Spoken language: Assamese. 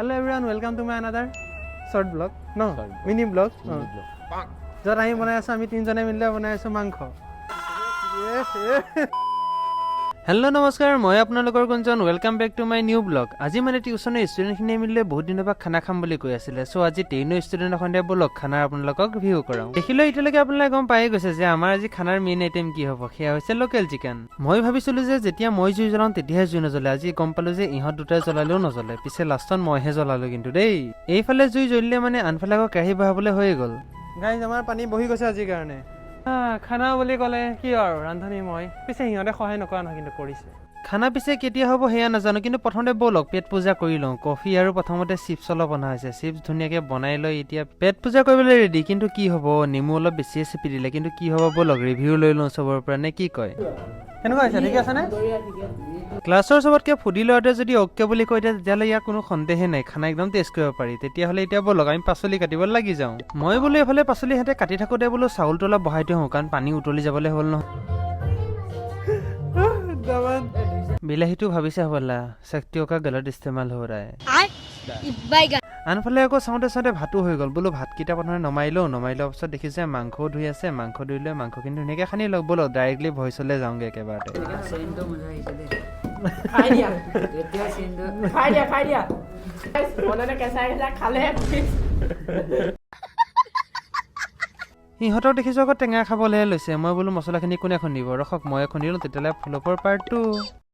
Hello everyone, welcome to my another short vlog. No, mini vlog. Jor ahi banai asu ami tin jone mile banai asu mangkho. Hello namaskar, moi apnalokor gonjon welcome back to my new vlog. Aji mane tuition student khine mile bahut din ba khana kham boli koi asile. So aji 10 student khonde bolok khana apnalokok view korau. Dekhilo italeke apnala gom pai goise je amar aji khanar main item ki hobo khia hoise local chicken. Moi bhabisulu je jetia moi jui jolan tetia jui nojale aji gom palu je ihot duta jolaleo nojale pise laston moi he jolalo kintu dei. Ei phale jui jolile mane anfala ko kahi bahabole hoye gol. Guys amar pani bohi goise aji karone. খানা বুলি কলে কি আৰু ৰান্ধনি মই পিছে হিহঁতে সহায় নকৰা নহয় কিন্তু কৰিছে খানা পিছে কেতিয়া হ'ব হেয়া নাজানো কিন্তু প্ৰথমতে বলক পেট পূজা কৰি লওঁ কফি আৰু প্ৰথমতে চিপছ অলপ বনা হৈছে চিপছ ধুনীয়াকে বনাই লৈ এতিয়া পেট পূজা কৰিবলৈ ৰেডি কিন্তু কি হ'ব নেমু অলপ বেছিয়ে চেপি দিলে কিন্তু কি হ'ব বলক ৰিভিউ লৈ লওঁ চবৰ পৰা নে কি কয় কেনেকুৱা হৈছে ঠিক আছে নে ক্লাছৰ সবতকে ফুডি লওঁতে যদি অকে বুলি কয় তেতিয়াহ'লে ইয়াৰ কোনো সন্দেহে নাই খানা একদম টেষ্ট কৰিব পাৰি তেতিয়াহ'লে এতিয়া বলক আমি পাচলি কাটিব লাগি যাওঁ মই বোলো এফালে পাচলি হাতে কাটি থাকোঁতে বোলো চাউলটো অলপ বহাই থওঁ কাৰণ পানী উতলি যাবলৈ হ'ল নহয় বিলাহীটো ভাবিছে হ'বলা শক্তিও কা গলত ইস্তেমাল হৈ ৰাই আনফালে আকৌ চাওঁতে চাওঁতে ভাতো হৈ গ'ল বোলো ভাতকেইটা প্ৰথমে নমাই লোৱাৰ পিছত দেখিছে মাংসও ধুই আছে মাংস ধুই লৈ মাংসখিনি ধুনীয়াকৈ সানি লওক বলক ডাইৰেক্টলি ভইচলৈ যাওঁগৈ একেবাৰতে সিহঁতক দেখিছোঁ আকৌ টেঙা খাবলৈহে লৈছে মই বোলো মছলাখিনি কোনে খুন্দিব ৰখক মই খুন্দিলোঁ তেতিয়াহ'লে ফ্লপৰ পাৰ্ট 2